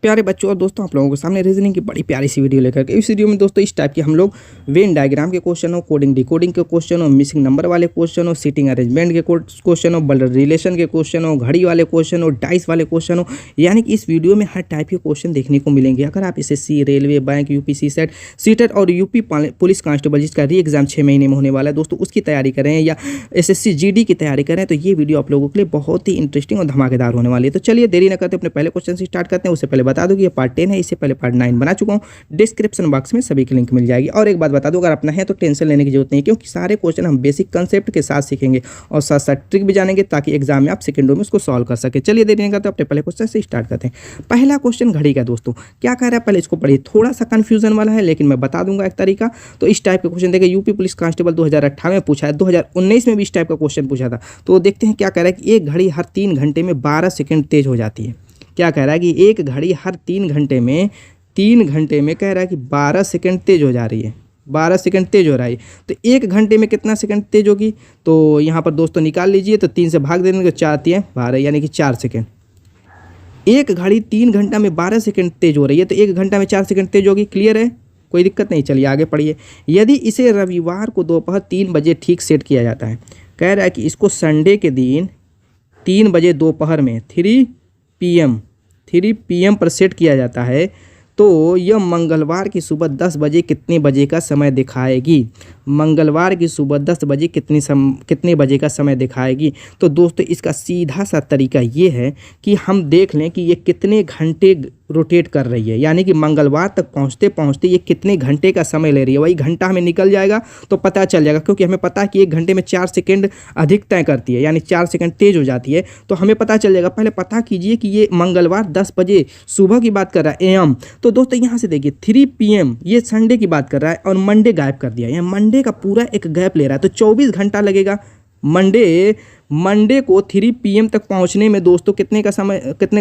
प्यारे बच्चों और दोस्तों, आप लोगों के सामने रीजनिंग की बड़ी प्यारी सी वीडियो लेकर के इस वीडियो में दोस्तों इस टाइप की हम लोग वेन डायग्राम के क्वेश्चन हो, कोडिंग डिकोडिंग के क्वेश्चन हो, मिसिंग नंबर वाले क्वेश्चन हो, सीटिंग अरेंजमेंट के क्वेश्चन हो, ब्लड रिलेशन के क्वेश्चन हो, घड़ी वाले क्वेश्चन हो, डाइस वाले क्वेश्चन हो, यानी कि इस वीडियो में हर टाइप के क्वेश्चन देखने को मिलेंगे। अगर आप SSC, railway, bank, UPC set, CTET और यूपी पुलिस कांस्टेबल जिसका री एग्जाम 6 महीने में होने वाला है दोस्तों, उसकी तैयारी करें या SSC GD की तैयारी करें तो ये वीडियो आप लोगों के लिए बहुत ही इंटरेस्टिंग और धमाकेदार होने वाली है। तो चलिए देरी न करते अपने पहले क्वेश्चन से स्टार्ट करते हैं। उससे पहले बता दूं कि ये पार्ट 10 है, इससे पहले पार्ट 9 बना चुका हूँ। डिस्क्रिप्शन बॉक्स में सभी की लिंक मिल जाएगी। और एक बात बता दूं, अगर अपना है तो टेंशन लेने की जरूरत नहीं, क्योंकि सारे क्वेश्चन हम बेसिक कंसेप्ट के साथ सीखेंगे और साथ साथ ट्रिक भी जानेंगे ताकि एग्जाम में आप सेकंडों में उसको सॉल्व कर सके। चलिए देरी नहीं करते अपने पहले क्वेश्चन से स्टार्ट करते हैं। पहला क्वेश्चन घड़ी का दोस्तों, क्या कह रहा है पहले इसको पढ़िए। थोड़ा सा कंफ्यूजन वाला है लेकिन मैं बता दूंगा एक तरीका। तो इस टाइप का क्वेश्चन देखिए, यूपी पुलिस कांस्टेबल 2018 में पूछा है, 2019 में भी इस टाइप का क्वेश्चन पूछा था। तो देखते हैं क्या कह रहा है कि एक घड़ी हर 3 घंटे में 12 सेकंड तेज हो जाती है। क्या कह रहा है कि एक घड़ी हर 3 घंटे में कह रहा है कि 12 सेकंड तेज हो जा रही है, 12 सेकंड तेज हो रहा है। तो एक घंटे में कितना सेकंड तेज होगी, तो यहाँ पर दोस्तों निकाल लीजिए। तो 3 से भाग देंगे तो 4 3 12, यानी कि 4 सेकंड। एक घड़ी 3 घंटा में 12 सेकंड तेज हो रही है तो एक घंटा में 4 सेकंड तेज होगी। क्लियर है, कोई दिक्कत नहीं। चलिए आगे पढ़िए। यदि इसे रविवार को दोपहर 3 बजे ठीक सेट किया जाता है, कह रहा है कि इसको संडे के दिन 3 बजे दोपहर में 3 PM पर सेट किया जाता है, तो यह मंगलवार की सुबह 10 बजे कितने बजे का समय दिखाएगी। मंगलवार की सुबह 10 बजे कितने बजे का समय दिखाएगी। तो दोस्तों इसका सीधा सा तरीका ये है कि हम देख लें कि ये कितने घंटे रोटेट कर रही है, यानी कि मंगलवार तक पहुंचते पहुंचते ये कितने घंटे का समय ले रही है। वही घंटा हमें निकल जाएगा तो पता चल जाएगा, क्योंकि हमें पता है कि 1 घंटे में 4 सेकंड अधिक तय करती है, यानी 4 सेकंड तेज हो जाती है। तो हमें पता चल जाएगा। पहले पता कीजिए कि ये मंगलवार 10 बजे सुबह की बात कर रहा है, AM। तो दोस्तों यहाँ से देखिए 3 PM ये संडे की बात कर रहा है और मंडे गायब कर दिया। यहाँ मंडे का पूरा एक गैप ले रहा है, तो 24 घंटा लगेगा। मंडे को 3 PM तक पहुंचने में दोस्तों कितने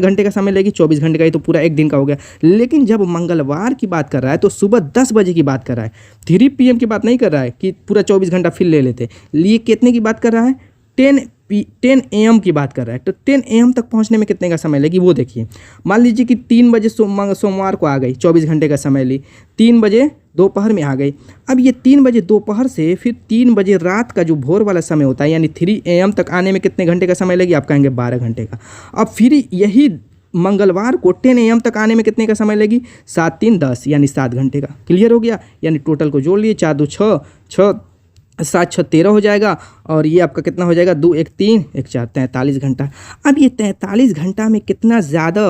घंटे का समय लेगी, 24 घंटे का। ही तो पूरा एक दिन का हो गया। लेकिन जब मंगलवार की बात कर रहा है तो सुबह 10 बजे की बात कर रहा है, 3 PM की बात नहीं कर रहा है कि पूरा 24 घंटा फिर ले लेते। लिए कितने की बात कर रहा है, 10 AM की बात कर रहा है। तो 10 AM तक पहुंचने में कितने का समय लगी वो देखिए। मान लीजिए कि 3 बजे सोमवार को आ गई, 24 घंटे का समय ली, 3 बजे दोपहर में आ गई। अब ये 3 बजे दोपहर से फिर 3 बजे रात का जो भोर वाला समय होता है, यानी 3 AM तक आने में कितने घंटे का समय लगी, आप कहेंगे 12 घंटे का। अब फिर यही मंगलवार को 10 AM तक आने में कितने का समय लगी, 7 3 10, यानी 7 घंटे का। क्लियर हो गया, यानी टोटल को जोड़ लिए, 4 2 6 7 6 13 हो जाएगा। और ये आपका कितना हो जाएगा, 2 1 3 1 4 43 घंटा। अब ये 43 घंटा में कितना ज़्यादा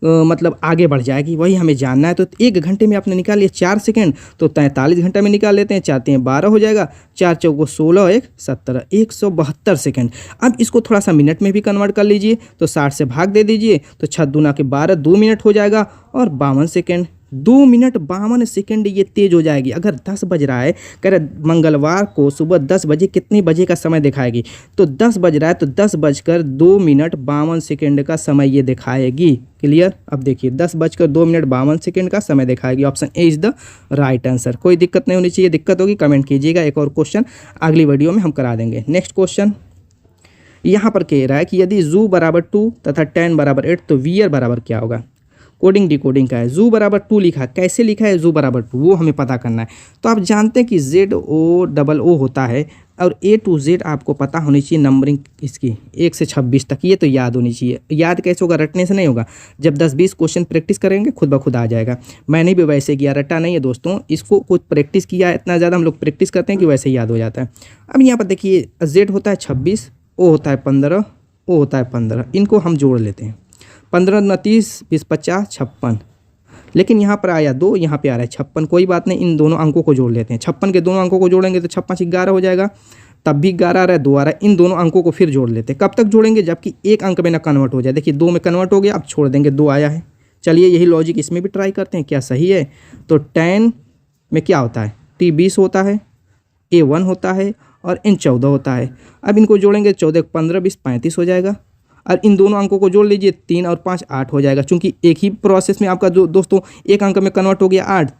मतलब आगे बढ़ जाएगी वही हमें जानना है। तो 1 घंटे में आपने निकाल लिया 4 सेकंड, तो 43 घंटा में निकाल लेते हैं। 4 3 12 हो जाएगा, 4 4 16 1 17, 172 सेकंड। अब इसको थोड़ा सा मिनट में भी कन्वर्ट कर लीजिए, तो 60 से भाग दे दीजिए, तो 6 दूना के 12, 2 मिनट हो जाएगा और 52 सेकंड। 2 मिनट 52 सेकंड ये तेज हो जाएगी। अगर 10 बज रहा है, कह रहे मंगलवार को सुबह 10 बजे कितने बजे का समय दिखाएगी, तो 10 बज रहा है तो 10 बजकर 2 मिनट 52 सेकंड का समय ये दिखाएगी। क्लियर। अब देखिए 10 बजकर 2 मिनट 52 सेकंड का समय दिखाएगी। Option A is the right answer. कोई दिक्कत नहीं होनी चाहिए, दिक्कत होगी कमेंट कीजिएगा। एक और क्वेश्चन अगली वीडियो में हम करा देंगे। नेक्स्ट क्वेश्चन यहाँ पर कह रहा है कि यदि जू बराबर 2 तथा 10 बराबर 8 तो वीयर बराबर क्या होगा। कोडिंग डिकोडिंग का है। जू बराबर 2 लिखा है, कैसे लिखा है जू बराबर 2 वो हमें पता करना है। तो आप जानते हैं कि ZOOO होता है और A to Z आपको पता होनी चाहिए नंबरिंग इसकी 1 से 26 तक, ये तो याद होनी चाहिए। याद कैसे होगा, रटने से नहीं होगा। जब 10-20 क्वेश्चन प्रैक्टिस करेंगे खुद ब खुद आ जाएगा। मैंने भी वैसे किया, रटा नहीं है दोस्तों, इसको कुछ प्रैक्टिस किया, इतना ज़्यादा हम लोग प्रैक्टिस करते हैं कि वैसे ही याद हो जाता है। अब यहाँ पर देखिए Z होता है 26, O होता है 15, O होता है 15, इनको हम जोड़ लेते हैं। 15 दूना 30, 20 50 56। लेकिन यहाँ पर आया 2, यहाँ पे आ रहा है 56। कोई बात नहीं, इन दोनों अंकों को जोड़ लेते हैं। 56 के दोनों अंकों को जोड़ेंगे तो 56 11 हो जाएगा। तब भी 11 आ रहा है, 2 आ रहा है। इन दोनों अंकों को फिर जोड़ लेते हैं। कब तक जोड़ेंगे, जबकि एक अंक में ना कन्वर्ट हो जाए। देखिए 2 में कन्वर्ट हो गया, अब छोड़ देंगे, 2 आया है। चलिए यही लॉजिक इसमें भी ट्राई करते हैं, क्या सही है। तो 10 में क्या होता है, T 20 होता है, A 1 होता है और N 14 होता है। अब इनको जोड़ेंगे, 14 15 20 35 हो जाएगा। और इन दोनों अंकों को जोड़ लीजिए, 3 और 5 8 हो जाएगा। चूंकि एक ही प्रोसेस में आपका जो दोस्तों एक अंक में कन्वर्ट हो गया 8,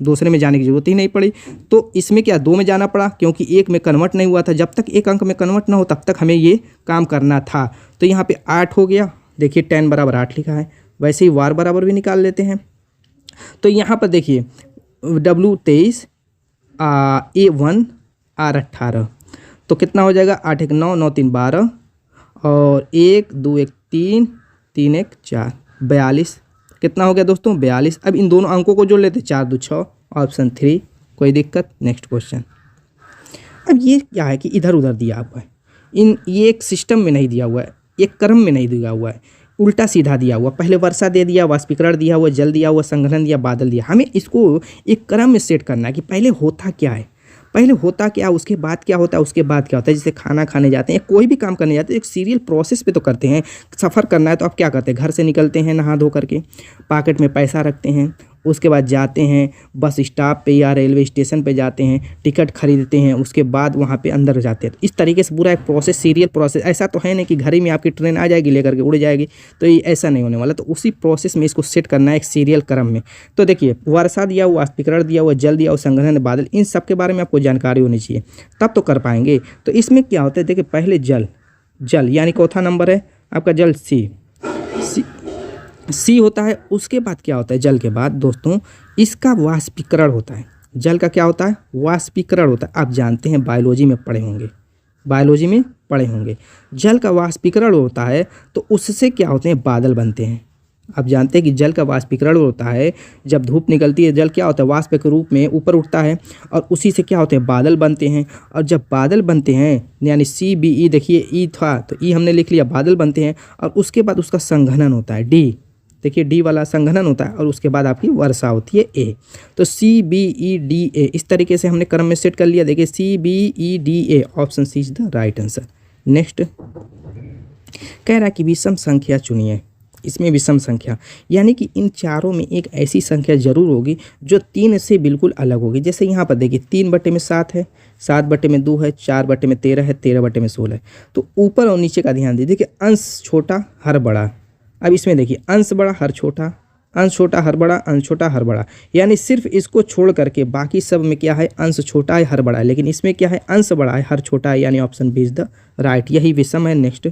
दूसरे में जाने की जरूरत ही नहीं पड़ी। तो इसमें क्या 2 में जाना पड़ा, क्योंकि एक में कन्वर्ट नहीं हुआ था। जब तक एक अंक में कन्वर्ट ना हो तब तक हमें ये काम करना था। तो यहाँ पे 8 हो गया। देखिए 10 बराबर 8 लिखा है, वैसे ही वार बराबर भी निकाल लेते हैं। तो यहाँ पर देखिए W23 A1 R18, तो कितना हो जाएगा 8 1 9 9 3 12 और 1 2 1 3 3 1 4 42, कितना हो गया दोस्तों 42। अब इन दोनों अंकों को जोड़ लेते 4 2 6, ऑप्शन 3, कोई दिक्कत। Next question. अब ये क्या है कि इधर उधर दिया हुआ है, ये एक सिस्टम में नहीं दिया हुआ है, एक क्रम में नहीं दिया हुआ है, उल्टा सीधा दिया हुआ। पहले वर्षा दे दिया, वाष्पीकरण दिया हुआ, जल दिया हुआ, संघनन दिया, बादल दिया। हमें इसको एक क्रम में सेट करना है कि पहले होता क्या है, पहले होता क्या, उसके बाद क्या होता है, उसके बाद क्या होता है। जैसे खाना खाने जाते हैं, कोई भी काम करने जाते हैं, एक सीरियल प्रोसेस पे तो करते हैं। सफ़र करना है तो आप क्या करते हैं, घर से निकलते हैं नहा धो करके, पॉकेट में पैसा रखते हैं, उसके बाद जाते हैं बस स्टॉप पे या रेलवे स्टेशन पे जाते हैं, टिकट खरीदते हैं, उसके बाद वहाँ पे अंदर जाते हैं। तो इस तरीके से पूरा एक प्रोसेस, सीरियल प्रोसेस। ऐसा तो है नहीं कि घर ही में आपकी ट्रेन आ जाएगी लेकर के उड़ जाएगी, तो ये ऐसा नहीं होने वाला। तो उसी प्रोसेस में इसको सेट करना है एक सीरियल क्रम में। तो देखिए वर्षा दिया हुआ, वाष्पीकरण दिया हुआ, जल दिया हुआ, संघनन, बादल, इन सब के बारे में आपको जानकारी होनी चाहिए, तब तो कर पाएंगे। तो इसमें क्या होता है, देखिए पहले जल यानी चौथा नंबर है आपका जल, सी होता है। उसके बाद क्या होता है, जल के बाद दोस्तों इसका वाष्पीकरण होता है। जल का क्या होता है, वाष्पीकरण होता है। आप जानते हैं बायोलॉजी में पढ़े होंगे, जल का वाष्पीकरण होता है तो उससे क्या होते हैं, बादल बनते हैं। आप जानते हैं कि जल का वाष्पीकरण होता है, जब धूप निकलती है जल क्या होता है, वाष्प के रूप में ऊपर उठता है और उसी से क्या होते हैं, बादल बनते हैं। और जब बादल बनते हैं यानी CBE, देखिए ई था तो ई हमने लिख लिया, बादल बनते हैं। और उसके बाद उसका संघनन होता है, D, देखिए D वाला संघनन होता है। और उसके बाद आपकी वर्षा होती है, A। तो CBEDA, इस तरीके से हमने क्रम में सेट कर लिया। देखिए CBEDA, option C is the right answer. Next कह रहा है कि विषम संख्या चुनिए। इसमें विषम संख्या यानी कि इन चारों में एक ऐसी संख्या जरूर होगी जो 3 से बिल्कुल अलग होगी। जैसे यहाँ पर देखिए 3/7 है, 7/2 है, 4/13 है, 13/16 है। तो ऊपर और नीचे का ध्यान दीजिए कि अंश छोटा हर बड़ा। अब इसमें देखिए अंश बड़ा हर छोटा, अंश छोटा हर बड़ा, अंश छोटा हर बड़ा, यानी सिर्फ इसको छोड़ करके बाकी सब में क्या है, अंश छोटा है हर बड़ा है। लेकिन इसमें क्या है, अंश बड़ा है हर छोटा है, यानी option B is the right, यही विषम है। नेक्स्ट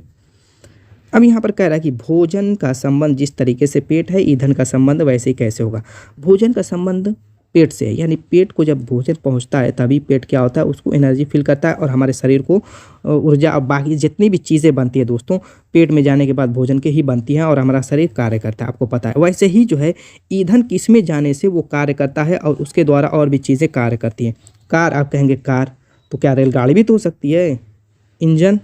अब यहाँ पर कह रहा है कि भोजन का संबंध जिस तरीके से पेट है, ईंधन का संबंध वैसे ही कैसे होगा। भोजन का संबंध पेट से है, यानी पेट को जब भोजन पहुँचता है तभी पेट क्या होता है, उसको एनर्जी फील करता है और हमारे शरीर को ऊर्जा। और बाकी जितनी भी चीज़ें बनती है दोस्तों पेट में जाने के बाद भोजन के ही बनती हैं और हमारा शरीर कार्य करता है, आपको पता है। वैसे ही जो है ईंधन किस में जाने से वो कार्य करता है और उसके द्वारा और भी चीज़ें कार्य करती हैं। कार, आप कहेंगे कार, तो क्या रेलगाड़ी भी तो हो सकती है, इंजन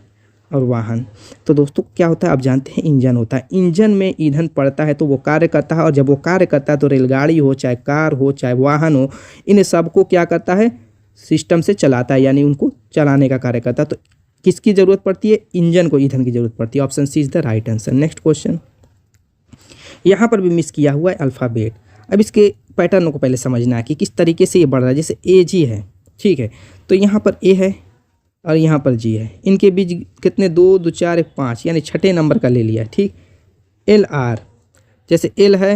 और वाहन। तो दोस्तों क्या होता है, आप जानते हैं इंजन होता है, इंजन में ईंधन पड़ता है तो वो कार्य करता है। और जब वो कार्य करता है तो रेलगाड़ी हो, चाहे कार हो, चाहे वाहन हो, इन सबको क्या करता है, सिस्टम से चलाता है, यानी उनको चलाने का कार्य करता है। तो किसकी ज़रूरत पड़ती है, इंजन को ईंधन की ज़रूरत पड़ती है। Option C is the right answer. Next question, यहाँ पर भी मिस किया हुआ है अल्फ़ाबेट। अब इसके पैटर्न को पहले समझना है कि किस तरीके से ये बढ़ रहा है। जैसे AG है, ठीक है, तो यहाँ पर A है और यहाँ पर G है, इनके बीच कितने 2 2 4 1 5, यानी छठे नंबर का ले लिया, ठीक। LR, जैसे L है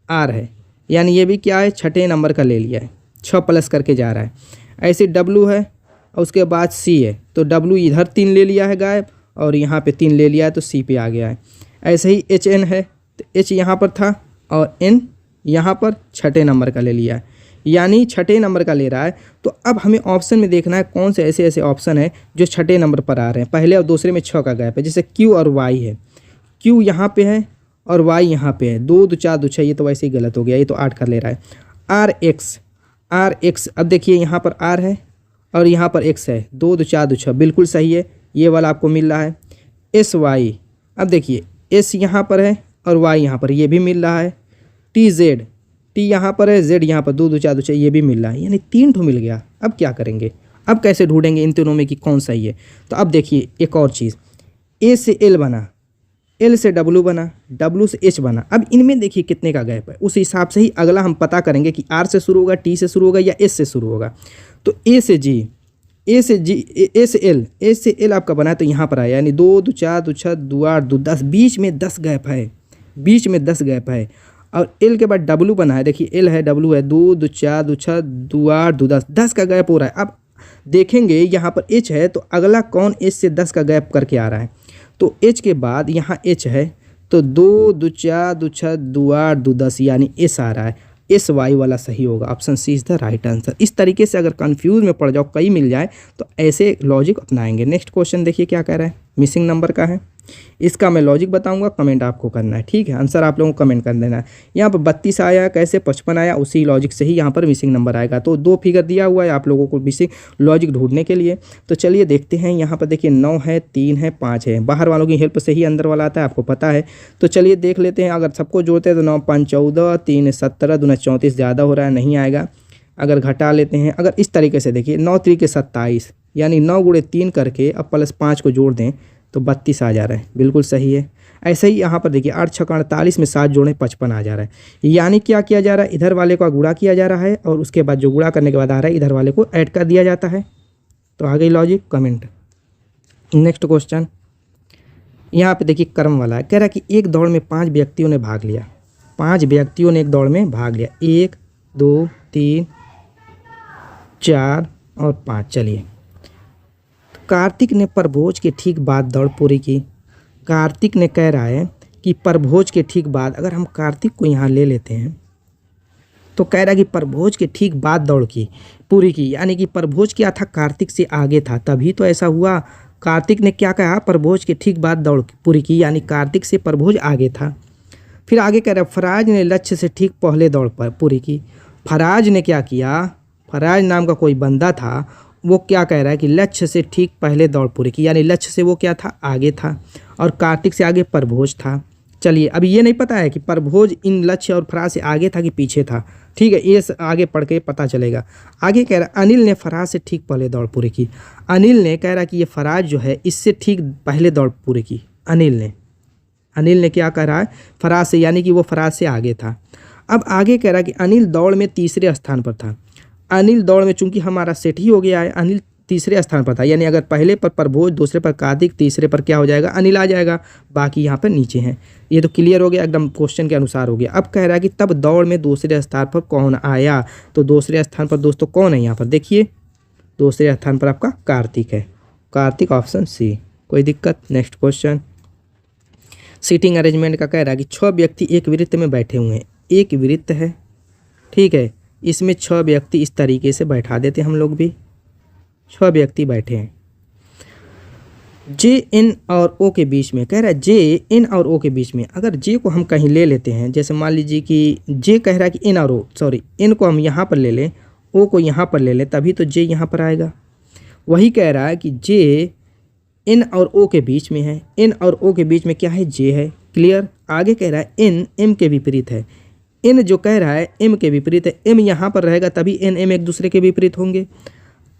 R है, यानी ये भी क्या है, छठे नंबर का ले लिया है, 6 प्लस करके जा रहा है। ऐसे W है और उसके बाद C है, तो W इधर 3 ले लिया है गायब और यहाँ पे 3 ले लिया है तो C पे आ गया है। ऐसे ही HN है, तो H यहाँ पर था और N यहाँ पर छठे नंबर का ले लिया है, यानी छठे नंबर का ले रहा है। तो अब हमें ऑप्शन में देखना है कौन से ऐसे ऐसे ऑप्शन है जो छठे नंबर पर आ रहे हैं। पहले और दूसरे में 6 का गैप है। जैसे Q और Y है, Q यहाँ पे है और Y यहाँ पे है, 2 2 4 2 6, ये तो वैसे ही गलत हो गया, ये तो 8 कर ले रहा है। RX, अब देखिए यहाँ पर R है और यहाँ पर X है, 2 2 4 2 6, बिल्कुल सही है, ये वाला आपको मिल रहा है। SY, अब देखिए S यहाँ पर है और Y यहाँ पर, ये भी मिल रहा है। TZ, T यहाँ पर है, Z यहाँ पर, 2 2 4 2 6, ये भी मिल रहा है, यानी 3 ठो मिल गया। अब क्या करेंगे, अब कैसे ढूंढेंगे इन तीनों में कि कौन सही है। तो अब देखिए एक और चीज़, A से L बना, L से W बना, W से H बना। अब इनमें देखिए कितने का गैप है, उस हिसाब से ही अगला हम पता करेंगे कि R से शुरू होगा, T से शुरू होगा या S से शुरू होगा। तो A से G, A से L आपका बना है तो यहाँ पर आया, यानी 2 2 4 2 6 2 8 2 10, बीच में 10 गैप है, बीच में 10 गैप है। और L के बाद W बना है, देखिए L है, W है, 2 2 4 2 6 2 8 2 10, 10 का गैप हो रहा है। अब देखेंगे यहाँ पर H है तो अगला कौन H से 10 का गैप करके आ रहा है। तो H के बाद यहाँ H है तो 2 2 4 2 6 2 8 2 10 यानी एस आ रहा है, एस वाई वाला सही होगा। Option C is the right answer. इस तरीके से अगर कंफ्यूज में पड़ जाओ, कई मिल जाए, तो ऐसे लॉजिक अपनाएंगे। नेक्स्ट क्वेश्चन देखिए क्या कह रहा है, मिसिंग नंबर का है। इसका मैं लॉजिक बताऊंगा, कमेंट आपको करना है, ठीक है। आंसर आप लोगों को कमेंट कर देना है। यहाँ पर 32 आया, कैसे 55 आया, उसी लॉजिक से ही यहाँ पर मिसिंग नंबर आएगा। तो 2 फिगर दिया हुआ है आप लोगों को मिसिंग लॉजिक ढूंढने के लिए। तो चलिए देखते हैं। यहाँ पर देखिए 9 है, 3 है, 5 है। बाहर वालों की हेल्प से ही अंदर वाला आता है, आपको पता है। तो चलिए देख लेते हैं। अगर सबको जोड़ते हैं तो 9 5 14, 3 17, 2 34, ज़्यादा हो रहा है, नहीं आएगा। अगर घटा लेते हैं, अगर इस तरीके से देखिए 9 3 के 27, यानी 9 गुणे 3 करके अब प्लस 5 को जोड़ दें तो 32 आ जा रहा है, बिल्कुल सही है। ऐसे ही यहाँ पर देखिए 8 6 48 में 7 जोड़ें 55 आ जा रहा है। यानी क्या किया जा रहा है, इधर वाले का गुणा किया जा रहा है और उसके बाद जो गुणा करने के बाद आ रहा है इधर वाले को ऐड कर दिया जाता है। तो आ गई लॉजिक, कमेंट। नेक्स्ट क्वेश्चन यहाँ पे देखिए क्रम वाला है। कह रहा है कि एक दौड़ में 5 व्यक्तियों ने भाग लिया। 5 व्यक्तियों ने एक दौड़ में भाग लिया, 1 2 3 4 और 5। चलिए, कार्तिक ने परभोज के ठीक बाद दौड़ पूरी की। कार्तिक ने कह रहा है कि परभोज के ठीक बाद, अगर हम कार्तिक को यहाँ ले लेते हैं तो कह रहा है कि परभोज के ठीक बाद दौड़ की पूरी की, यानी कि परभोज क्या था, कार्तिक से आगे था, तभी तो ऐसा हुआ। कार्तिक ने क्या कहा, परभोज के ठीक बाद दौड़ पूरी की, यानी कार्तिक से परभोज आगे था। फिर आगे कह रहा है फराज ने लक्ष्य से ठीक पहले दौड़ पर पूरी की। फराज ने क्या किया, फराज नाम का कोई बंदा था, वो क्या कह रहा है कि लक्ष्य से ठीक पहले दौड़ पूरी की, यानी लक्ष्य से वो क्या था, आगे था, और कार्तिक से आगे परभोज था। चलिए, अभी ये नहीं पता है कि परभोज इन लक्ष्य और फराज से आगे था कि पीछे था, ठीक है, ये आगे पढ़ के पता चलेगा। आगे कह रहा है अनिल ने फराज से ठीक पहले दौड़ पूरी की। अनिल ने कह रहा कि ये फराज जो है इससे ठीक पहले दौड़ पूरी की। अनिल ने क्या कह रहा है, फराज से, यानी कि वो फराज से आगे था। अब आगे कह रहा है कि अनिल दौड़ में तीसरे स्थान पर था। अनिल दौड़ में, चूंकि हमारा सेट ही हो गया है, अनिल तीसरे स्थान पर था, यानी अगर पहले पर परभोज, दूसरे पर कार्तिक, तीसरे पर क्या हो जाएगा, अनिल आ जाएगा, बाकी यहाँ पर नीचे हैं। ये तो क्लियर हो गया, एकदम क्वेश्चन के अनुसार हो गया। अब कह रहा है कि तब दौड़ में दूसरे स्थान पर कौन आया। तो दूसरे स्थान पर दोस्तों कौन है, यहाँ पर देखिए दूसरे स्थान पर आपका कार्तिक है। कार्तिक, ऑप्शन सी, कोई दिक्कत। नेक्स्ट क्वेश्चन सीटिंग अरेंजमेंट का कह रहा है कि 6 व्यक्ति एक वृत्त में बैठे हुए हैं। एक वृत्त है, ठीक है, इसमें 6 व्यक्ति इस तरीके से बैठा देते हम लोग भी। 6 व्यक्ति बैठे हैं। जे एन और ओ के बीच में, कह रहा है जे एन और ओ के बीच में, अगर जे को हम कहीं ले लेते हैं, जैसे मान लीजिए कि जे कह रहा है कि एन और ओ, सॉरी एन को हम यहाँ पर ले लें, ओ को यहाँ पर ले लें, तभी तो जे यहाँ पर आएगा। वही कह रहा है कि जे एन और ओ के बीच में है। एन और ओ के बीच में क्या है, जे है। क्लियर। आगे कह रहा है एन एम के विपरीत है। एन जो कह रहा है एम के विपरीत है, एम यहाँ पर रहेगा तभी एन एम एक दूसरे के विपरीत होंगे।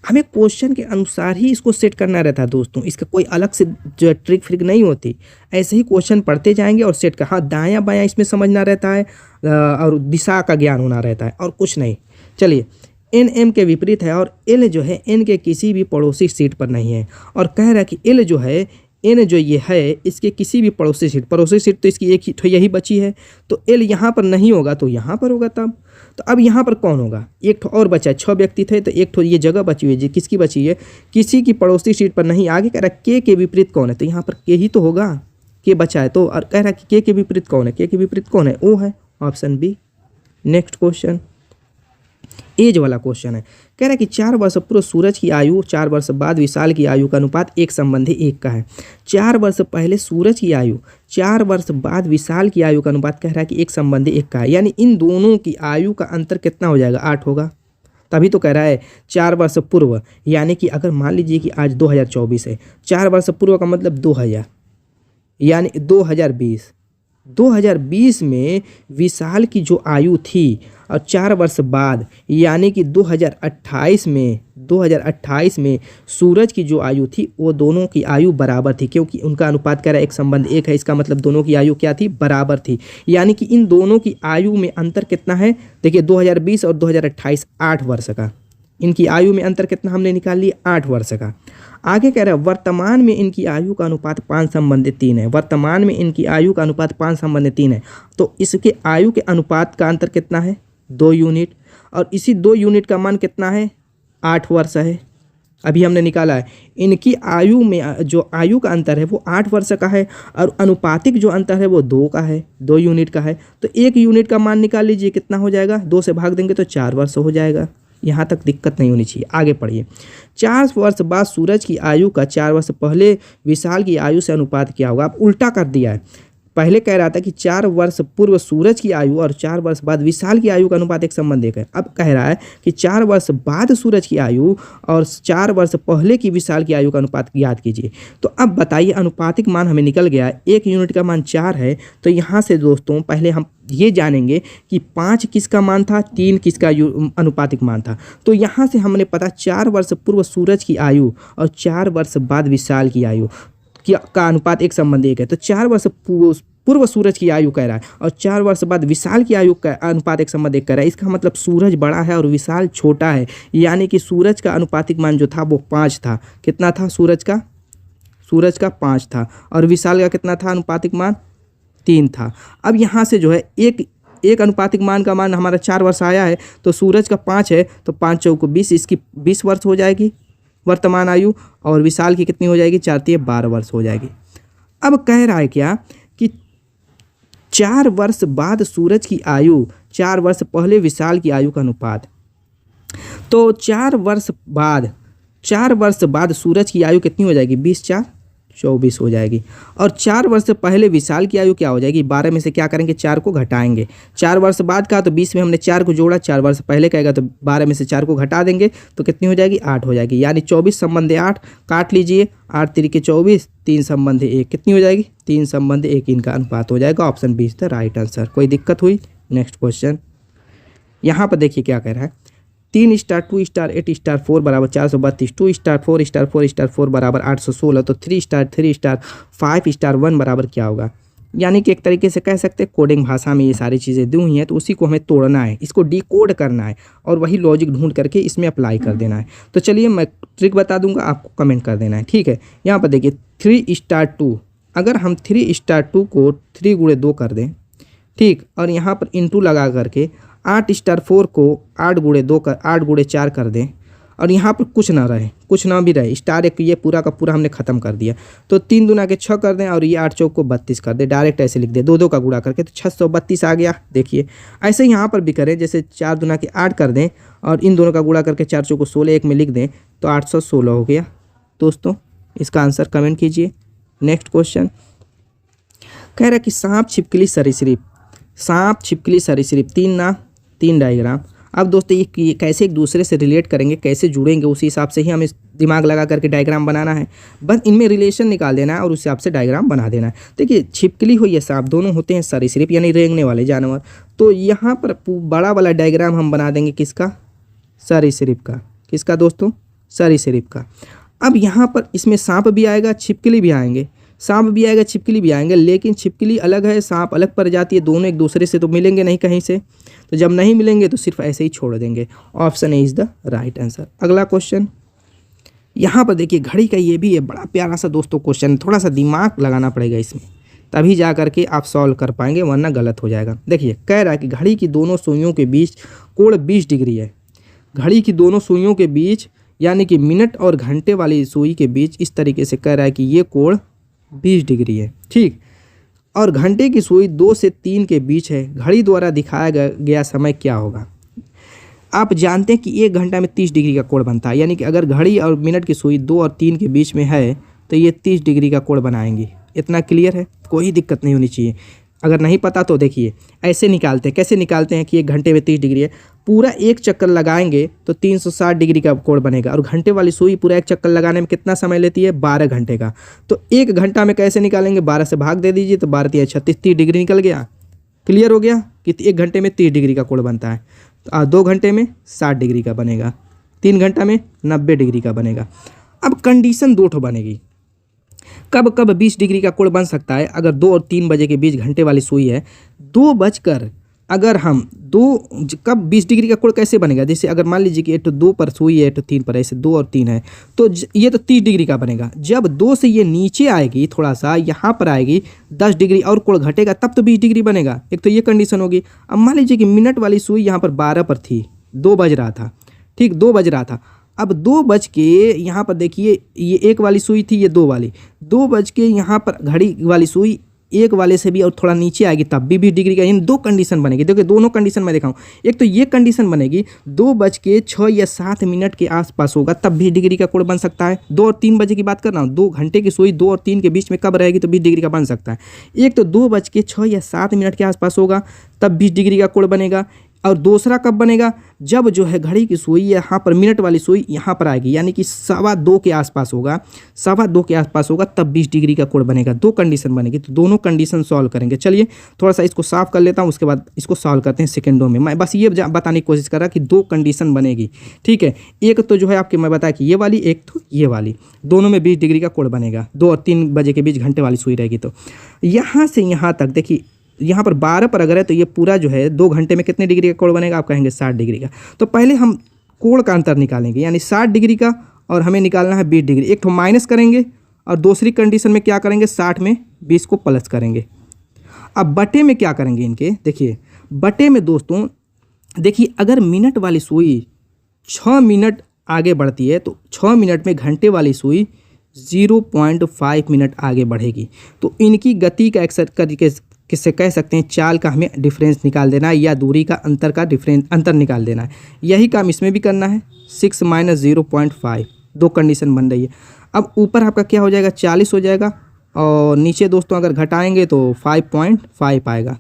हमें क्वेश्चन के अनुसार ही इसको सेट करना रहता है दोस्तों, इसका कोई अलग से जो ट्रिक फ्रिक नहीं होती। ऐसे ही क्वेश्चन पढ़ते जाएंगे और सेट कर, हाँ दायां बायां इसमें समझना रहता है और दिशा का ज्ञान होना रहता है, और कुछ नहीं। चलिए, एन एम के विपरीत है और एल जो है एन के किसी भी पड़ोसी सीट पर नहीं है, और कह रहा है कि एल जो है, एन जो ये है इसके किसी भी पड़ोसी सीट तो इसकी एक ही तो यही बची है, तो एल यहाँ पर नहीं होगा तो यहाँ पर होगा तब। तो अब यहाँ पर कौन होगा, एक ठो और बचा है। 6 व्यक्ति थे तो एक ठो ये जगह बची हुई है, किसकी बची है, किसी की पड़ोसी सीट पर नहीं। आगे कह रहा है के विपरीत कौन है, तो यहाँ पर के ही तो होगा, के बचा है। तो और कह रहा है कि के विपरीत कौन है, के विपरीत कौन है, ओ है, option B. Next question age वाला क्वेश्चन है। कह रहा है कि 4 वर्ष पूर्व सूरज की आयु 4 वर्ष बाद विशाल की आयु का अनुपात 1 संबंधी 1 का है। 4 वर्ष पहले सूरज की आयु, 4 वर्ष बाद विशाल की आयु का अनुपात कह रहा है कि 1 संबंधी 1 का है, यानी इन दोनों की आयु का अंतर कितना हो जाएगा, 8 होगा। तभी तो कह रहा है 4 वर्ष पूर्व, यानी कि अगर मान लीजिए कि आज 2024 है, 4 वर्ष पूर्व का मतलब 2000, यानी 2020 में विशाल की जो आयु थी, और 4 वर्ष बाद यानी कि 2028 में सूरज की जो आयु थी वो दोनों की आयु बराबर थी, क्योंकि उनका अनुपात कह रहा है 1 संबंध 1 है। इसका मतलब दोनों की आयु क्या थी, बराबर थी। यानी कि इन दोनों की आयु में अंतर कितना है, देखिए 2020 और 2028, 8 वर्ष का। इनकी आयु में अंतर कितना हमने निकाल लिया, 8 वर्ष का। आगे कह रहा है वर्तमान में इनकी आयु का अनुपात 5 संबंधित 3 है। वर्तमान में इनकी आयु का अनुपात 5 संबंधित 3 है, तो इसके आयु के अनुपात का अंतर कितना है, 2 यूनिट, और इसी 2 यूनिट का मान कितना है, 8 वर्ष है। अभी हमने निकाला है। इनकी आयु में जो आयु का अंतर है वो 8 वर्ष का है और अनुपातिक जो अंतर है वो 2 का है, 2 यूनिट का है। तो 1 यूनिट का मान निकाल लीजिए, कितना हो जाएगा, 2 से भाग देंगे तो 4 वर्ष हो जाएगा। यहाँ तक दिक्कत नहीं होनी चाहिए। आगे पढ़िए। 4 वर्ष बाद सूरज की आयु का 4 वर्ष पहले विशाल की आयु से अनुपात क्या होगा। आप उल्टा कर दिया है। पहले कह रहा था कि 4 वर्ष पूर्व सूरज की आयु और 4 वर्ष बाद विशाल की आयु का अनुपात एक संबंध एक है। अब कह रहा है कि 4 वर्ष बाद सूरज की आयु और 4 वर्ष पहले की विशाल की आयु का अनुपात याद कीजिए। तो अब बताइए, अनुपातिक मान हमें निकल गया, 1 यूनिट का मान 4 है। तो यहाँ से दोस्तों पहले हम ये जानेंगे कि 5 किसका मान था, 3 किसका अनुपातिक मान था। तो यहाँ से हमने पता 4 वर्ष पूर्व सूरज की आयु और 4 वर्ष बाद विशाल की आयु का अनुपात एक संबंध एक है। तो 4 वर्ष पूर्व सूरज की आयु कह रहा है और 4 वर्ष बाद विशाल की आयु का अनुपात एक संबंध एक कह रहा है। इसका मतलब सूरज बड़ा है और विशाल छोटा है, यानी कि सूरज का अनुपातिक मान जो था वो 5 था। कितना था सूरज का 5 था और विशाल का कितना था अनुपातिक मान, 3 था। अब यहाँ से जो है एक अनुपातिक मान का मान हमारा 4 वर्ष आया है, तो सूरज का 5 है तो 5 चौको 20, इसकी 20 वर्ष हो जाएगी वर्तमान आयु, और विशाल की कितनी हो जाएगी, 4 तिये 12 वर्ष हो जाएगी। अब कह रहा है क्या कि 4 वर्ष बाद सूरज की आयु 4 वर्ष पहले विशाल की आयु का अनुपात। तो 4 वर्ष बाद सूरज की आयु कितनी हो जाएगी, 20 4 24 हो जाएगी। और 4 वर्ष पहले विशाल की आयु क्या हो जाएगी, 12 में से क्या करेंगे, 4 को घटाएंगे। 4 वर्ष बाद का तो 20 में हमने 4 को जोड़ा, 4 वर्ष पहले कहेगा तो 12 में से 4 को घटा देंगे तो कितनी हो जाएगी, 8 हो जाएगी। यानी 24 संबंध 8 काट लीजिए, 8 तिरिके 24, 3 संबंध 1 कितनी हो जाएगी, 3 संबंध 1 इनका अनुपात हो जाएगा। Option B is the right answer. कोई दिक्कत हुई? नेक्स्ट क्वेश्चन यहाँ पर देखिए क्या कह रहा है। 3 स्टार 2 स्टार 8 स्टार 4 बराबर 432, 2 स्टार 4 स्टार 4 स्टार 4 बराबर 816। तो 3 स्टार 3 स्टार 5 स्टार 1 बराबर क्या होगा। यानी कि एक तरीके से कह सकते हैं कोडिंग भाषा में ये सारी चीज़ें दी हुई हैं, तो उसी को हमें तोड़ना है, इसको डिकोड करना है और वही लॉजिक ढूंढ करके इसमें अप्लाई कर देना है। तो चलिए मैं ट्रिक बता दूंगा, आपको कमेंट कर देना है, ठीक है। यहाँ पर देखिए 3 स्टार 2, अगर हम 3 स्टार 2 को 3 गुणे 2 कर दें, ठीक, और यहाँ पर इंटू लगा करके 8 स्टार 4 को 8 गुणे 2 कर 8 गुणे 4 कर दें, और यहाँ पर कुछ ना भी रहे, स्टार एक ये पूरा का पूरा हमने ख़त्म कर दिया। तो 3 दूना के 6 कर दें और ये 8 चौक को 32 कर दें, डायरेक्ट ऐसे लिख दें, 2 2 का गुणा करके, तो 632 आ गया। देखिए ऐसे यहाँ पर भी करें, जैसे 4 दूना के 8 कर दें और इन दोनों का गुणा करके 4 चौक को 16 एक में लिख दें तो 816 हो गया। दोस्तों इसका आंसर कमेंट कीजिए। नेक्स्ट क्वेश्चन कह रहा है कि सांप छिपकली सरीसृप 3 डायग्राम। अब दोस्तों ये कैसे एक दूसरे से रिलेट करेंगे, कैसे जुड़ेंगे, उसी हिसाब से ही हमें दिमाग लगा करके डायग्राम बनाना है। बस इनमें रिलेशन निकाल देना है और उस हिसाब से डायग्राम बना देना है। देखिए छिपकली हो या सांप, दोनों होते हैं सरीसृप यानी रेंगने वाले जानवर। तो यहाँ पर बड़ा वाला डायग्राम हम बना देंगे किसका, सरीसृप का। किसका दोस्तों, सरीसृप का। अब यहाँ पर इसमें सांप भी आएगा, छिपकली भी आएंगे, सांप भी आएगा, छिपकली भी आएंगे, लेकिन छिपकली अलग है, सांप अलग प्रजाति है, दोनों एक दूसरे से तो मिलेंगे नहीं कहीं से। तो जब नहीं मिलेंगे तो सिर्फ ऐसे ही छोड़ देंगे। Option A is the right answer. अगला क्वेश्चन यहाँ पर देखिए, घड़ी का ये भी है, बड़ा प्यारा सा दोस्तों क्वेश्चन, थोड़ा सा दिमाग लगाना पड़ेगा इसमें, तभी जा करके आप सॉल्व कर पाएंगे, वरना गलत हो जाएगा। देखिए कह रहा है कि घड़ी की दोनों सुइयों के बीच कोण 20 डिग्री है। घड़ी की दोनों सुइयों के बीच यानी कि मिनट और घंटे वाली सुई के बीच इस तरीके से कह रहा है कि ये कोण 20 डिग्री है, ठीक। और घंटे की सुई 2 से 3 के बीच है। घड़ी द्वारा दिखाया गया समय क्या होगा। आप जानते हैं कि 1 घंटा में 30 डिग्री का कोण बनता है, यानी कि अगर घड़ी और मिनट की सुई 2 और 3 के बीच में है तो ये 30 डिग्री का कोण बनाएंगी। इतना क्लियर है, कोई दिक्कत नहीं होनी चाहिए। अगर नहीं पता तो देखिए ऐसे निकालते हैं। कैसे निकालते हैं कि 1 घंटे में 30 डिग्री है, पूरा एक चक्कर लगाएंगे तो 360 डिग्री का कोण बनेगा। और घंटे वाली सुई पूरा एक चक्कर लगाने में कितना समय लेती है, 12 घंटे का। तो 1 घंटा में कैसे निकालेंगे, 12 से भाग दे दीजिए तो 12 तिया 36, 30 डिग्री निकल गया। क्लियर हो गया कि 1 घंटे में 30 डिग्री का कोण बनता है। तो 2 घंटे में 60 डिग्री का बनेगा, 3 घंटा में 90 डिग्री का बनेगा। अब कंडीशन 2 ठो बनेगी, कब कब 20 डिग्री का कोण बन सकता है। अगर 2 और 3 बजे के बीच घंटे वाली सुई है, 2 बजकर अगर हम 2 कब 20 डिग्री का कोण कैसे बनेगा, जैसे अगर मान लीजिए कि 2 पर सुई है 3 पर, ऐसे 2 और 3 है तो ये तो 30 डिग्री का बनेगा। जब 2 से ये नीचे आएगी, थोड़ा सा यहाँ पर आएगी 10 डिग्री और कोण घटेगा, तब तो 20 डिग्री बनेगा। एक तो ये कंडीशन होगी। अब मान लीजिए कि मिनट वाली सुई यहाँ पर 12 पर थी, 2 बज रहा था, ठीक, 2 बज रहा था। अब 2 बज के यहाँ पर देखिए, ये 1 वाली सुई थी, ये 2 वाली, 2 बज के यहाँ पर घड़ी वाली सुई 1 वाले से भी और थोड़ा नीचे आएगी तब भी 20 डिग्री का, इन 2 कंडीशन बनेगी। देखिए दोनों कंडीशन मैं दिखाऊँ। एक तो ये कंडीशन बनेगी 2 बज के 6 या 7 मिनट के आसपास होगा तब 20 डिग्री का कोण बन सकता है। 2 और 3 बजे की बात कर रहा हूँ, 2 घंटे की सुई 2 और 3 के बीच में कब रहेगी तो 20 डिग्री का बन सकता है। एक तो 2 बज के 6 या 7 मिनट के आसपास होगा तब 20 डिग्री का कोण बनेगा, और दूसरा कब बनेगा, जब जो है घड़ी की सुई यहाँ पर मिनट वाली सुई यहाँ पर आएगी, यानी कि 2:15 के आसपास होगा, 2:15 के आसपास होगा तब 20 डिग्री का कोण बनेगा। 2 कंडीशन बनेगी, तो दोनों कंडीशन सॉल्व करेंगे। चलिए थोड़ा सा इसको साफ कर लेता हूँ, उसके बाद इसको सॉल्व करते हैं सेकेंडों में। मैं बस ये बताने की कोशिश कर रहा कि 2 कंडीशन बनेगी, ठीक है। एक तो जो है आपके मैं बताया कि ये वाली, एक तो ये वाली, दोनों में 20 डिग्री का कोण बनेगा। 2 और 3 बजे के बीच घंटे वाली सुई रहेगी। तो यहाँ से यहाँ तक देखिए, यहाँ पर 12 पर अगर है तो ये पूरा जो है 2 घंटे में कितने डिग्री का कोण बनेगा, आप कहेंगे 60 डिग्री का। तो पहले हम कोण का अंतर निकालेंगे, यानी 60 डिग्री का, और हमें निकालना है 20 डिग्री। एक तो माइनस करेंगे और दूसरी कंडीशन में क्या करेंगे, 60 में 20 को प्लस करेंगे। अब बटे में क्या करेंगे इनके, देखिए बटे में दोस्तों देखिए, अगर मिनट वाली सुई 6 मिनट आगे बढ़ती है तो 6 मिनट में घंटे वाली सुई 0.5 मिनट आगे बढ़ेगी। तो इनकी गति का किससे कह सकते हैं, चाल का हमें डिफरेंस निकाल देना है, या दूरी का अंतर निकाल देना है। यही काम इसमें भी करना है। 6 - 0.5, 2 कंडीशन बन रही है। अब ऊपर आपका क्या हो जाएगा, 40 हो जाएगा, और नीचे दोस्तों अगर घटाएंगे तो 5.5 आएगा।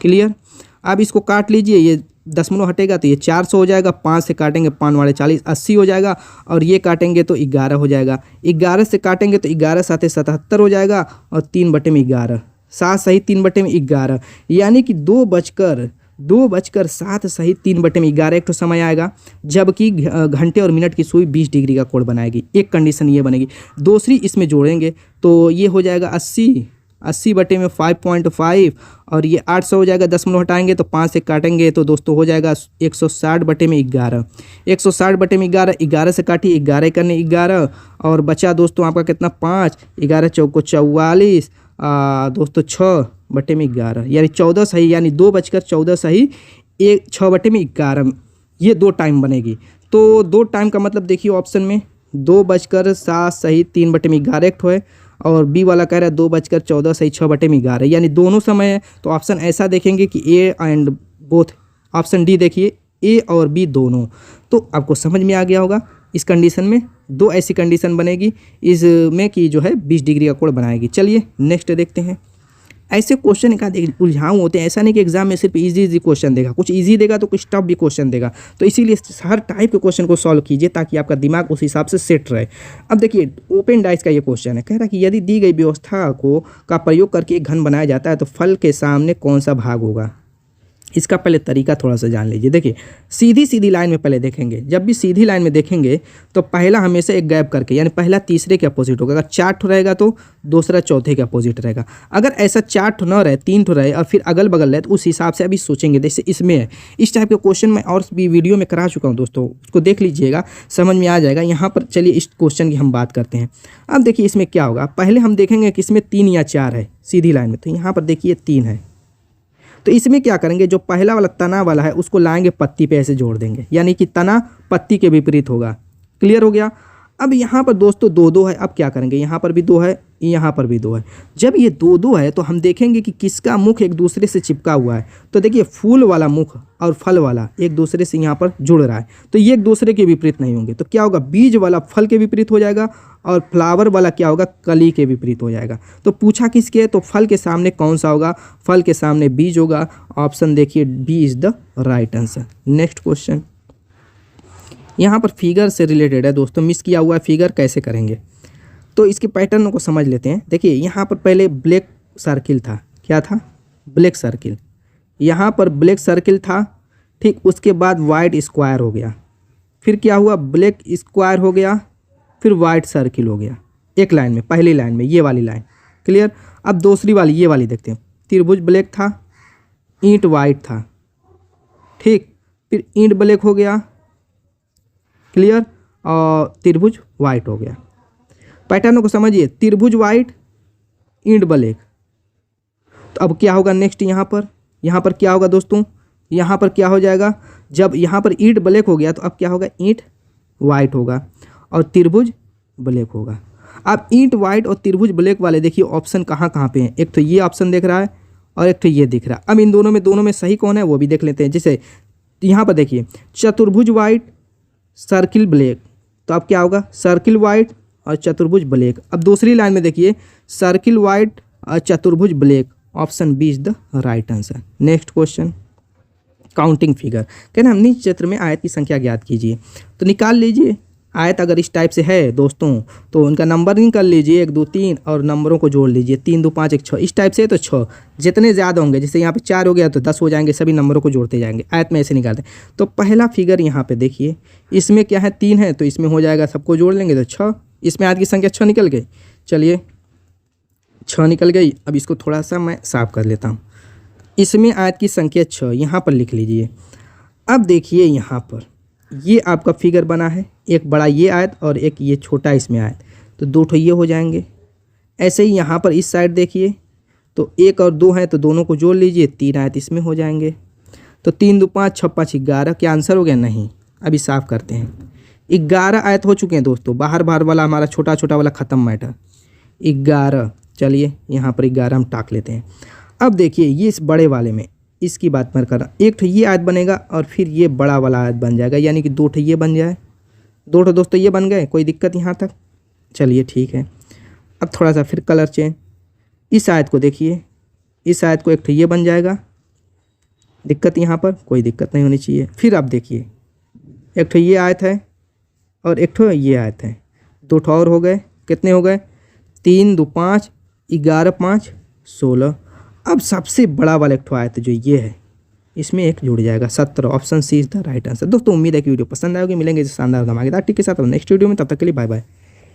क्लियर। अब इसको काट लीजिए, ये दशमलव हटेगा तो ये 400 हो जाएगा, 5 से काटेंगे 5 वाले 40, 80 हो जाएगा, और ये काटेंगे तो 11 हो जाएगा। 11 से काटेंगे तो 11 7 77 हो जाएगा, और 3/11, 7 सही 3/11, यानी कि 2:07 सही 3/11 एक तो समय आएगा, जबकि घंटे और मिनट की सुई 20 डिग्री का कोण बनाएगी। एक कंडीशन ये बनेगी। दूसरी इसमें जोड़ेंगे तो ये हो जाएगा 80 बटे में 5.5, और ये 800 हो जाएगा, दशमलव हटाएंगे तो 5 से काटेंगे तो दोस्तों हो जाएगा 160 बटे में 11। 160 बटे में 11, 11 से काटिए, 11 करने 11, और बचा दोस्तों आपका कितना, 5, 11 चौको 44, दोस्तों 6 बटे में 11, यानी 14 सही, यानी 2:14 सही 6 बटे में 11, ये 2 टाइम बनेगी। तो 2 टाइम का मतलब देखिए ऑप्शन में 2:07 सही 3/11 एक है, और बी वाला कह रहा है 2:14 सही 6/11, यानी दोनों समय है। तो ऑप्शन ऐसा देखेंगे कि A and both, option D देखिए ए और बी दोनों। तो आपको समझ में आ गया होगा। इस कंडीशन में 2 ऐसी कंडीशन बनेगी इसमें कि जो है 20 डिग्री का कोण बनाएगी। चलिए नेक्स्ट देखते हैं। ऐसे क्वेश्चन का उलझाऊ होते हैं, ऐसा नहीं कि एग्जाम में सिर्फ इजी क्वेश्चन देगा, कुछ इजी देगा तो कुछ टफ भी क्वेश्चन देगा। तो इसीलिए हर टाइप के क्वेश्चन को सॉल्व कीजिए ताकि आपका दिमाग उस हिसाब से सेट रहे। अब देखिए ओपन डाइस का ये क्वेश्चन है, कह रहा है कि यदि दी गई व्यवस्था का प्रयोग करके एक घन बनाया जाता है तो फल के सामने कौन सा भाग होगा। इसका पहले तरीका थोड़ा सा जान लीजिए। देखिए सीधी लाइन में पहले देखेंगे, जब भी सीधी लाइन में देखेंगे तो पहला हमेशा एक गैप करके, यानी पहला तीसरे के अपोजिट होगा। अगर 4 ठो रहेगा तो दूसरा चौथे के अपोजिट रहेगा। अगर ऐसा 4 ठो न रहे, 3 ठो रहे और फिर अगल बगल रहे, तो उस हिसाब से अभी सोचेंगे। जैसे इसमें है, इस टाइप के क्वेश्चन मैं और भी वीडियो में करा चुका हूँ दोस्तों, उसको देख लीजिएगा, समझ में आ जाएगा। यहाँ पर चलिए इस क्वेश्चन की हम बात करते हैं। अब देखिए इसमें क्या होगा, पहले हम देखेंगे कि इसमें 3 या 4 है सीधी लाइन में, तो यहाँ पर देखिए 3 है। तो इसमें क्या करेंगे, जो पहला वाला तना वाला है उसको लाएंगे पत्ती पे ऐसे जोड़ देंगे, यानी कि तना पत्ती के विपरीत होगा। क्लियर हो गया। अब यहाँ पर दोस्तों 2-2 है, अब क्या करेंगे, यहाँ पर भी 2 है, यहाँ पर भी 2 है। जब ये 2-2 है तो हम देखेंगे कि किसका मुख एक दूसरे से चिपका हुआ है। तो देखिए फूल वाला मुख और फल वाला एक दूसरे से यहाँ पर जुड़ रहा है, तो ये एक दूसरे के विपरीत नहीं होंगे। तो क्या होगा, बीज वाला फल के विपरीत हो जाएगा और फ्लावर वाला क्या होगा, कली के विपरीत हो जाएगा। तो पूछा किसके है, तो फल के सामने कौन सा होगा, फल के सामने बीज होगा। ऑप्शन देखिए B is the right answer. Next question यहाँ पर फिगर से रिलेटेड है दोस्तों, मिस किया हुआ है फिगर कैसे करेंगे, तो इसके पैटर्न को समझ लेते हैं। देखिए यहाँ पर पहले ब्लैक सर्किल था, क्या था, ब्लैक सर्किल, यहाँ पर ब्लैक सर्किल था, ठीक। उसके बाद वाइट स्क्वायर हो गया, फिर क्या हुआ, ब्लैक स्क्वायर हो गया, फिर वाइट सर्किल हो गया एक लाइन में, पहली लाइन में ये वाली लाइन। क्लियर। अब दूसरी वाली ये वाली देखते हैं, त्रिभुज ब्लैक था, ईंट वाइट था, ठीक, फिर ईंट ब्लैक हो गया, क्लियर, और त्रिभुज वाइट हो गया। पैटर्न को समझिए, त्रिभुज वाइट, ईंट ब्लैक। तो अब क्या होगा नेक्स्ट, यहाँ पर क्या होगा दोस्तों, यहाँ पर क्या हो जाएगा, जब यहाँ पर ईंट ब्लैक हो गया तो अब क्या होगा, ईंट वाइट होगा और त्रिभुज ब्लैक होगा। अब ईंट वाइट और त्रिभुज ब्लैक वाले देखिए ऑप्शन कहाँ कहाँ पे हैं। एक तो ये ऑप्शन दिख रहा है और एक तो ये दिख रहा है। अब इन दोनों में सही कौन है वो भी देख लेते हैं। जैसे यहाँ पर देखिए चतुर्भुज वाइट सर्किल ब्लैक, तो अब क्या होगा सर्किल वाइट और चतुर्भुज ब्लैक। अब दूसरी लाइन में देखिए सर्किल वाइट और चतुर्भुज black, option B is the right answer. Next question counting figure, कहना हमने चित्र में आयत की संख्या ज्ञात कीजिए। तो निकाल लीजिए आयत अगर इस टाइप से है दोस्तों तो उनका नंबरिंग कर लीजिए 1 2 3 और नंबरों को जोड़ लीजिए 3 2 5 1 6। इस टाइप से तो 6, जितने ज़्यादा होंगे जैसे यहाँ पे 4 हो गया तो 10 हो जाएंगे, सभी नंबरों को जोड़ते जाएंगे। आयत में ऐसे निकालते हैं। तो पहला फिगर यहाँ पे देखिए इसमें क्या है 3 है तो इसमें हो जाएगा, सबको जोड़ लेंगे तो 6। इसमें आयत की संख्या 6 निकल गई। चलिए 6 निकल गई। अब इसको थोड़ा सा मैं साफ कर लेता हूँ। इसमें आयत की संख्या 6 यहाँ पर लिख लीजिए। अब देखिए यहाँ पर ये आपका फिगर बना है, एक बड़ा ये आयत और एक ये छोटा इसमें आयत, तो 2 ठो ये हो जाएंगे। ऐसे ही यहाँ पर इस साइड देखिए तो 1 और 2 हैं तो दोनों को जोड़ लीजिए, 3 आयत इसमें हो जाएंगे। तो 3 2 5 6 5 11, क्या आंसर हो गया? नहीं। अभी साफ करते हैं। 11 आयत हो चुके हैं दोस्तों, बाहर वाला हमारा छोटा छोटा वाला ख़त्म मैटर 11। चलिए यहाँ पर 11 हम टाक लेते हैं। अब देखिए ये इस बड़े वाले में इसकी बात मैं कर रहा, एक ठो ये आयत बनेगा और फिर ये बड़ा वाला आयत बन जाएगा, यानी कि 2 ठो ये बन जाए। 2 ठो दोस्तों ये बन गए, कोई दिक्कत यहाँ तक? चलिए ठीक है। अब थोड़ा सा फिर कलर चेंज, इस आयत को देखिए, इस आयत को एक ठो ये बन जाएगा। दिक्कत यहाँ पर? कोई दिक्कत नहीं होनी चाहिए। फिर आप देखिए एक ठो ये आयत है और एक ठो ये आयत है, 2 ठो और हो गए। कितने हो गए? 3 2 5 11 5 16। अब सबसे बड़ा वाला एक ठो आयत जो ये है इसमें एक जुड़ जाएगा 17। Option C is the right answer. दोस्तों उम्मीद है कि वीडियो पसंद आएगी। मिलेंगे इस शानदार धमाकेदार टिप के साथ नेक्स्ट वीडियो में, तब तक के लिए बाय बाय।